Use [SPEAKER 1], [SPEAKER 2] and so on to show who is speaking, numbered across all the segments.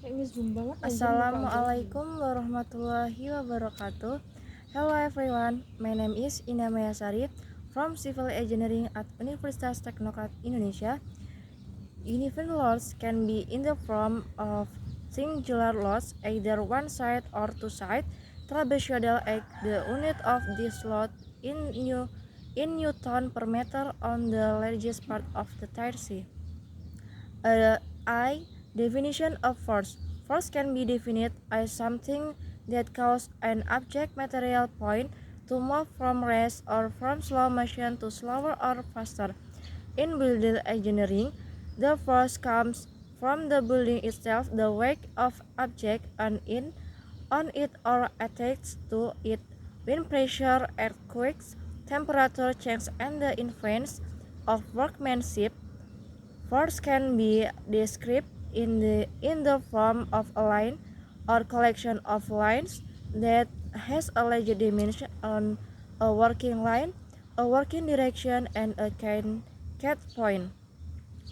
[SPEAKER 1] Ini zoom banget anjir muka aja.
[SPEAKER 2] Assalamualaikum warahmatullahi wabarakatuh. Hello everyone, my name is Ina Maya Sarif from Civil Engineering at Universitas Teknokat Indonesia. Uniform loads can be in the form of singular loads, either one side or two side. Trapezoidal act the unit of this load in Newton per meter on the largest part of the tire. I. Definition of force. Force can be defined as something that causes an object material point to move from rest or from slow motion to slower or faster. In building engineering, the force comes from the building itself, the weight of object on it or attached to it, wind pressure, earthquakes, temperature change, and the influence of workmanship. Force can be described in the form of a line or collection of lines that has a large dimension on a working line, a working direction, and a cat point.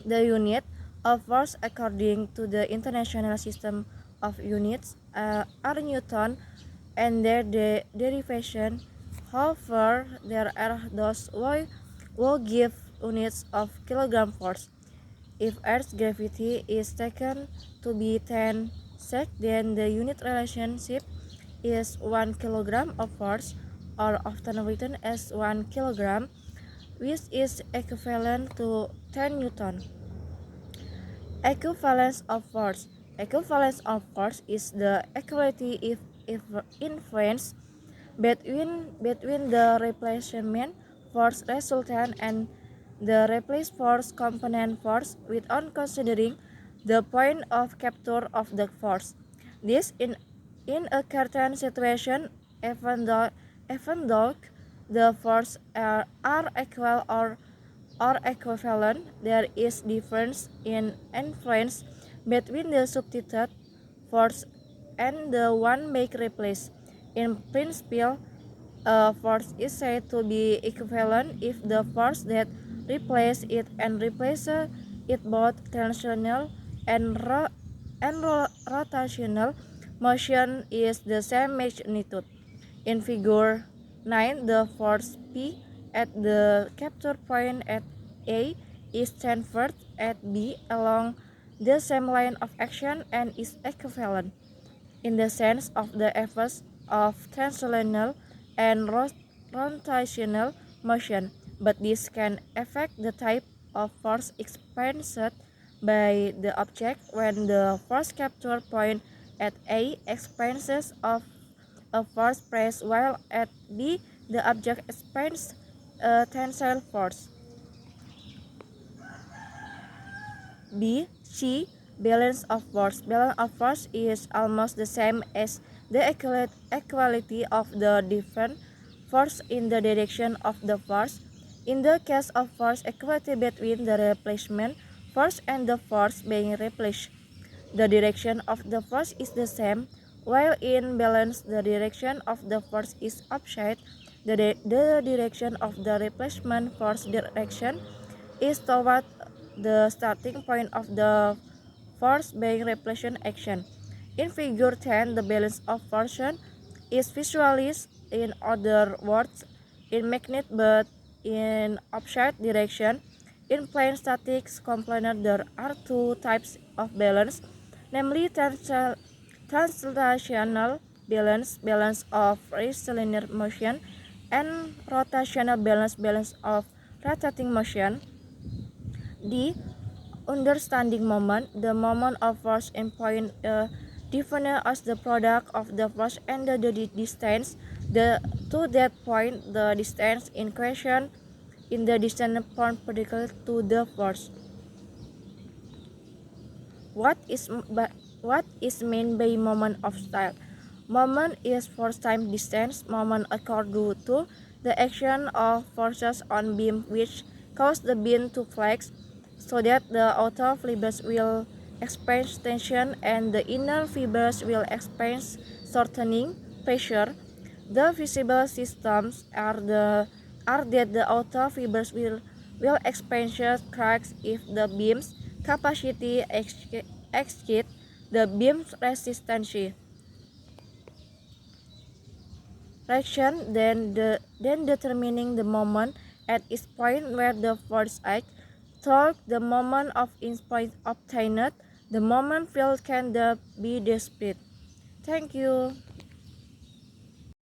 [SPEAKER 2] The unit of force according to the International System of Units are Newton and their derivation. However, there are those who give units of kilogram force. If Earth's gravity is taken to be 10 sec, then the unit relationship is 1 kilogram of force, or often written as 1 kilogram, which is equivalent to 10 Newton. Equivalence of force. Equivalence of force is the equality if influence between the replacement force resultant and the replaced force component force without considering the point of capture of the force. This in a certain situation, even though the force are equal or equivalent, there is difference in influence between the substituted force and the one make replace. In principle, a force is said to be equivalent if the force that replaces it and replaces it both tensional and rotational motion is the same magnitude. In figure 9, the force P at the capture point at A is transferred at B along the same line of action and is equivalent in the sense of the effects of translational and rotational motion, but this can affect the type of force experienced by the object when the force capture point at A experiences of a force press while at B the object experiences a tensile force. B. C. Balance of force. Balance of force is almost the same as the equality of the different force in the direction of the force. In the case of force equality between the replacement force and the force being replaced, the direction of the force is the same, while in balance the direction of the force is opposite. The direction of the replacement force direction is toward the starting point of the force being replacement action. In figure 10, the balance of force is visualized, in other words, in magnet but in opposite direction. In plane statics component, there are two types of balance, namely translational balance, balance of rectilinear motion, and rotational balance, balance of rotating motion. D. Understanding moment. The moment of force in point defined as the product of the force and the distance to that point, the distance in question in the distance perpendicular to the force. What is meant by moment of style? Moment is force time distance. Moment occurs due to the action of forces on beam which cause the beam to flex, so that the outer fibers will experience tension and the inner fibers will experience shortening pressure. The visible systems are that the outer fibers will experience cracks if the beam's capacity exceeds the beam's resistance reaction, then determining the moment at each point where the force acts, torque, the moment of point obtained, the moment field can be described. Thank you.